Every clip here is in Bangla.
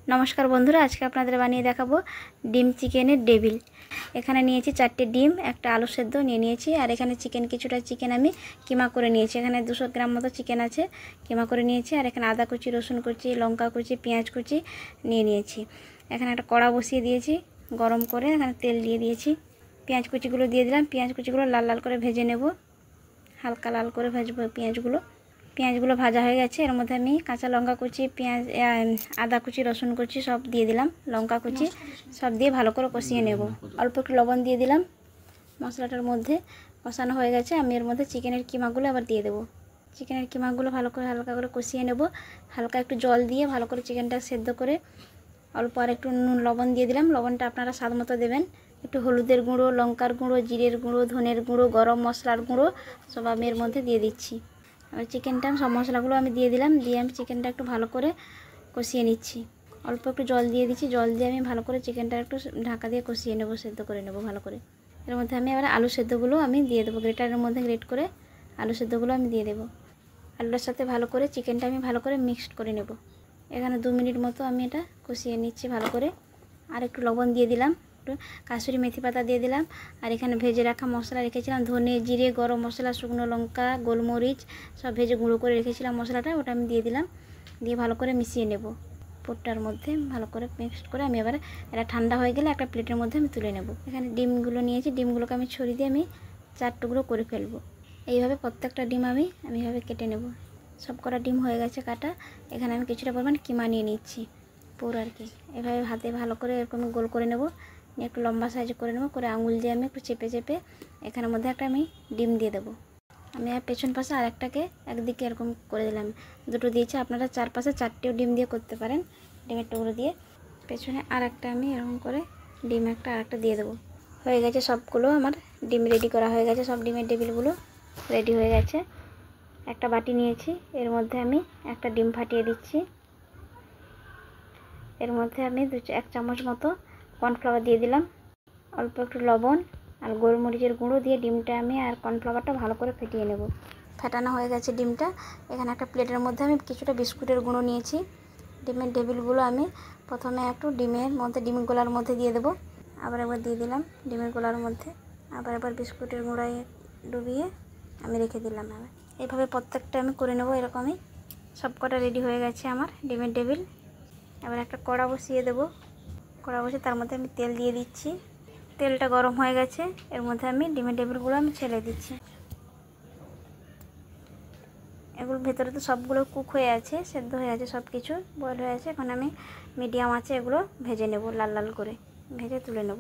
नमस्कार बंधुरा आज के आपनादेर बानिये देखाबो डिम चिकेनेर टेबिल। एखाने नियेछि 4टे डिम, एक आलू सेদ্ধ निये नियेछि और एखाने चिकेन किछुटा चिकेन आमि किमा करे नियेछि। एखाने 200 ग्राम मतो चिकेन आछे, किमा करे नियेछि। और एखाने आदा कुचि, रसुन कुचि, लंका कुचि, पेंयाज कुचि निये नियेछि। एखाने एकटा कड़ा बसिए दियेछि गरम करे, एखाने तेल दिये दियेछि। पेंयाज कुचिगुलो दिये दिलाम। पेंयाज कुचिगुलो लाल लाल करे भेजे नेब, हालका लाल करे भाजबो पेंयाजगुलो। पेंयाजगुलो भाजा हो गेছে। এর মধ্যে আমি কাঁচা লঙ্কা কুচি, পেঁয়াজ, আদা কুচি, রসুন কুচি সব দিয়ে দিলাম, লঙ্কা কুচি সব দিয়ে ভালো করে কষিয়ে নেব। অল্প একটু লবণ দিয়ে দিলাম। মশলাটার মধ্যে কষানো হয়ে গেছে। আমি এর মধ্যে চিকেনের কিমাগুলো আবার দিয়ে দেব। চিকেনের কিমাগুলো ভালো করে হালকা করে কষিয়ে নেব। হালকা একটু জল দিয়ে ভালো করে চিকেনটা সেদ্ধ করে অল্প আর একটু নুন লবণ দিয়ে দিলাম। লবণটা আপনারা স্বাদ মতো দেবেন। একটু হলুদের গুঁড়ো, লঙ্কার গুঁড়ো, জিরের গুঁড়ো, ধনের গুঁড়ো, গরম মশলার গুঁড়ো সব আমি এর মধ্যে দিয়ে দিচ্ছি। और चिकेनटा सब मशलागुलो आमि दिए दिलाम। दिए आमि चिकेनटा एकटु भालो करे कषिए निচ্ছি। अल्प एकटु जल दिए दिচ্ছি। जल दिए आमि भालो करे चिकेनटा एकटु ढाका दिए कषिए नेब, सेদ্ধ करे नेब भालो करे। एर मধ্যে आमि आबार आलू सेদ্ধगुलो आमि दिए देব। ग्रेटारेर मধ্যে ग्रेट करे आलू सेদ্ধगुलो आमि दिए देব। आलुर साथे भालो करे चिकेनटा आमि भालो करे मिक्सड करे नेब। एखाने 2 मिनिट मतो आमि এটা কষিয়ে নিচ্ছি ভালো করে। আর একটু লবণ দিয়ে দিলাম, কাসুরি মেথি পাতা দিয়ে দিলাম। আর এখানে ভেজে রাখা মশলা রেখেছিলাম, ধনে, জিরে, গরম মশলা, শুকনো লঙ্কা, গোলমরিচ সব ভেজে গুঁড়ো করে রেখেছিলাম মশলাটা, ওটা আমি দিয়ে দিলাম। দিয়ে ভালো করে মিশিয়ে নেব। পোটটার মধ্যে ভালো করে মিক্সড করে আমি এবারে এটা ঠান্ডা হয়ে গেলে একটা প্লেটের মধ্যে আমি তুলে নেব। এখানে ডিমগুলো নিয়েছি, ডিমগুলোকে আমি ছড়িয়ে দিয়ে আমি 4 টুকরো করে ফেলবো। এইভাবে প্রত্যেকটা ডিম আমি এইভাবে কেটে নেব। সব কটা ডিম হয়ে গেছে কাটা। এখানে আমি কিছুটা পরিমাণ কিমা নিয়ে নিচ্ছি পুরো আর কি। এভাবে হাতে ভালো করে এরকম গোল করে নেব, একটু লম্বা সাইজ করে নেব। করে আঙুল দিয়ে আমি একটু চেপে চেপে এখানের মধ্যে একটা আমি ডিম দিয়ে দেবো। আমি আর পেছন পাশে আরেকটাকে একদিকে এরকম করে দিলাম, দুটো দিয়েছি। আপনারা চারপাশে 4টেও ডিম দিয়ে করতে পারেন, ডিমের টুকরো দিয়ে। পেছনে আরেকটা আমি এরকম করে ডিম একটা আরেকটা দিয়ে দেবো। হয়ে গেছে সবগুলো আমার ডিম রেডি করা হয়ে গেছে। সব ডিমের টেবিলগুলো রেডি হয়ে গেছে। একটা বাটি নিয়েছি, এর মধ্যে আমি একটা ডিম ফাটিয়ে দিচ্ছি। এর মধ্যে আমি 1 চামচ মতো কর্নফ্লাওয়ার দিয়ে দিলাম। অল্প একটু লবণ আর গোলমরিচের গুঁড়ো দিয়ে ডিমটা আমি আর কর্নফ্লাওয়ারটা ভালো করে ফেটিয়ে নেব। ফেটানো হয়ে গেছে ডিমটা। এখানে একটা প্লেটের মধ্যে আমি কিছুটা বিস্কুটের গুঁড়ো নিয়েছি। ডিমের টেবিলগুলো আমি প্রথমে একটু ডিমের মধ্যে, ডিম গোলার মধ্যে দিয়ে দেবো। আবার একবার দিয়ে দিলাম ডিমের গোলার মধ্যে। আবার বিস্কুটের গুঁড়ায় ডুবিয়ে আমি রেখে দিলাম। এইভাবে প্রত্যেকটা আমি করে নেব। এরকমই সব কটা রেডি হয়ে গেছে আমার ডিমের টেবিল। এবার একটা কড়া বসিয়ে দেবো। কড়া বসে তার মধ্যে আমি তেল দিয়ে দিচ্ছি। তেলটা গরম হয়ে গেছে। এর মধ্যে আমি ডিমের টেবিলগুলো আমি ছেড়ে দিচ্ছি। এগুলো ভেতরে তো সবগুলো কুক হয়ে আছে, সেদ্ধ হয়ে আছে, সব কিছু বয়েল হয়ে আছে। এখন আমি মিডিয়াম আঁচে এগুলো ভেজে নেব, লাল লাল করে ভেজে তুলে নেব।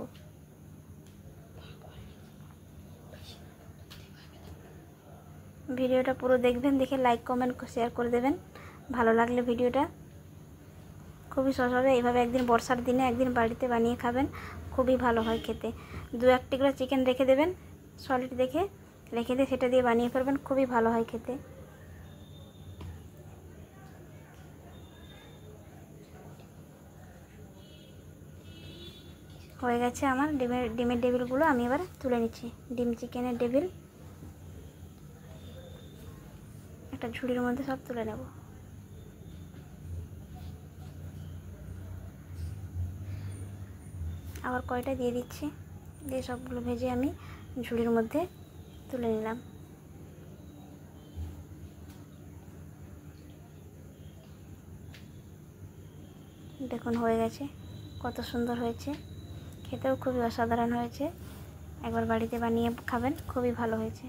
ভিডিওটা পুরো দেখবেন, দেখে লাইক কমেন্ট শেয়ার করে দেবেন। ভালো লাগলে ভিডিওটা খুবই সহজ হবে। এইভাবে একদিন বর্ষার দিনে একদিন বাড়িতে বানিয়ে খাবেন, খুবই ভালো হয় খেতে। 2-1 টুকরা চিকেন রেখে দেবেন, সলিড দেখে রেখে দিয়ে সেটা দিয়ে বানিয়ে ফেলবেন, খুবই ভালো হয় খেতে। হয়ে গেছে আমার ডিমের টেবিলগুলো। আমি এবার তুলে নিচ্ছি ডিম চিকেনের টেবিল। একটা ঝুড়ির মধ্যে সব তুলে নেব। আবার কয়টা দিয়ে দিচ্ছি, দিয়ে সবগুলো ভেজে আমি ঝুড়ির মধ্যে তুলে নিলাম। দেখুন হয়ে গেছে, কত সুন্দর হয়েছে, খেতেও খুবই অসাধারণ হয়েছে। একবার বাড়িতে বানিয়ে খাবেন, খুবই ভালো হয়েছে।